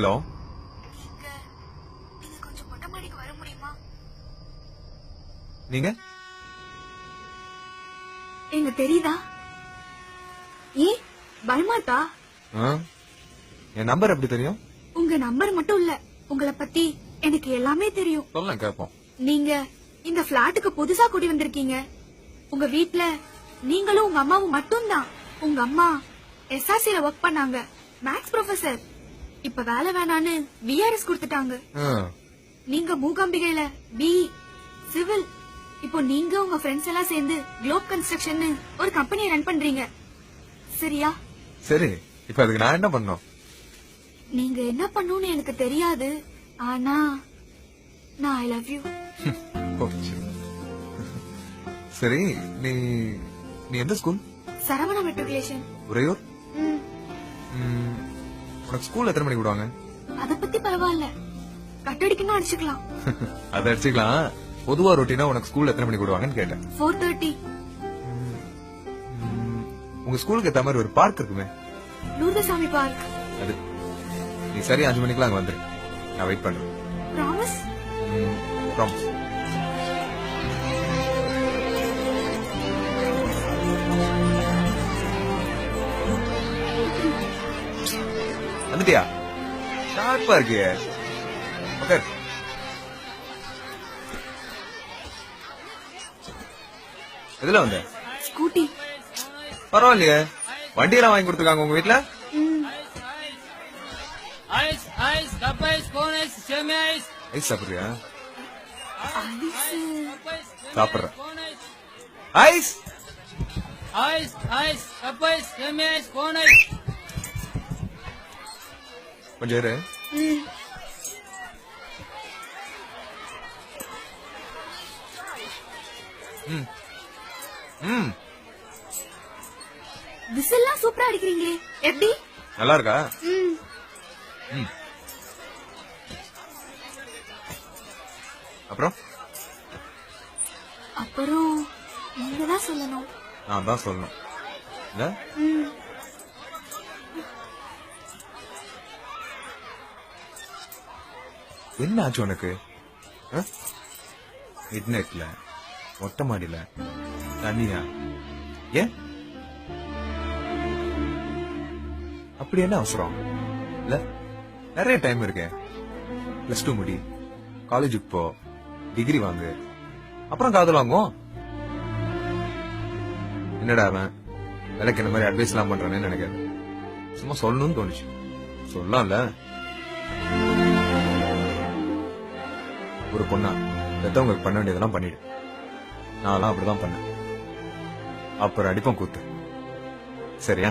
Hello. நீங்க கொஞ்சம் மொட்டை மாடிக்கு வர முடியுமா? நீங்க எங்க தெரியுதா? ஏன் பயமாட்டா? என் நம்பர் எப்படி தெரியும்? உங்க நம்பர் மட்டும் இல்ல, உங்களை பத்தி எனக்கு எல்லாமே தெரியும். சொல்ல கேப்போம். நீங்க இந்த பிளாட்டுக்கு புதுசா குடி வந்திருக்கீங்க. உங்க வீட்ல நீங்களும் உங்க அம்மாவும் மட்டும்தான். உங்க அம்மா எஸ்ஆர்சில ஒர்க் பண்ணாங்க, மேக்ஸ் ப்ரொஃபசர். இப்ப வேலை வேணான்னு விஆர்எஸ் கொடுத்துட்டாங்க. நீங்க மூகாம்பிகையில பிஇ சிவில். இப்போ நீங்க உங்க ஃப்ரெண்ட்ஸ் எல்லாம் சேர்ந்து குளோப் கன்ஸ்ட்ரக்ஷன் ஒரு கம்பெனியை ரன் பண்றீங்க, சரியா? சரி, இப்ப அதுக்கு நான் என்ன பண்ணணும்? நீங்க என்ன பண்ணணும்னு எனக்கு தெரியாது, ஆனா நான் ஐ லவ் யூ. சரி, நீ நீ எந்த ஸ்கூல்? சரவண மெட்ரிகுலேஷன். உறையூர். உனக்கு ஸ்கூல் எத்தனை மணிக்கு விடுவாங்க? அத பத்தி பரவாயில்ல, கட்டடிக்கணும் அடிச்சுக்கலாம். அத அடிச்சுக்கலாம். பொதுவா ரொட்டீனா உனக்கு ஸ்கூல் எத்தனை மணிக்கு விடுவாங்கன்னு கேட்டேன். 4:30. உங்க ஸ்கூலுக்கு ஏத்த மாதிரி ஒரு பார்க் இருக்குமே, லூர்தசாமி பார்க். அது நீ சரி 5 மணிக்கெல்லாம் அங்க வந்துரு. நான் வெயிட் பண்றேன். ப்ராமிஸ்? ப்ராமிஸ். வந்துட்டியா? ஷார்ப்பா இருக்கு. ஓகே. எதுல வந்த? ஸ்கூட்டி. பரவாயில்லையே, வண்டியெல்லாம் வாங்கி கொடுத்துருக்காங்க உங்க வீட்டுல. Ice ice cup ice cone ice சேமி ஐஸ். ஐஸ் சாப்பிடுறியா? ஐஸ் சாப்பிடுறேன். Ice ice ice cup ice சேமி ஐஸ் கோன் ஐஸ். கொஞ்சம் இரு. விசில்லாம் சூப்பரா அடிக்கிறீங்களே, எப்படி? நல்லா இருக்கா? அப்புறம் அப்புறம் நீங்க தான் சொல்லணும். நான் தான் சொல்லணும். இல்ல என்ன ஆச்சு உனக்கு? மிட் நைட்ல மொட்டை மாடியில தனியா? ஏன் அப்படி என்ன அவசரம்? இல்ல நிறைய டைம் இருக்கு. +2 முடி, காலேஜுக்கு போ, டிகிரி வாங்கு, அப்புறம் காதல் வாங்குவோம். என்னடா அவன் எனக்கு இந்த மாதிரி அட்வைஸ் எல்லாம் பண்றானேன்னு நினைக்காது. சும்மா சொல்லணும்னு தோணுச்சு, சொல்லலாம்ல. ஒரு பொண்ணா பெத்தவங்களுக்கு பண்ண வேண்டியதெல்லாம் பண்ணிடு. நான் அப்படிதான் பண்ணேன். அப்புறம் அடிப்போம் கூத்து, சரியா?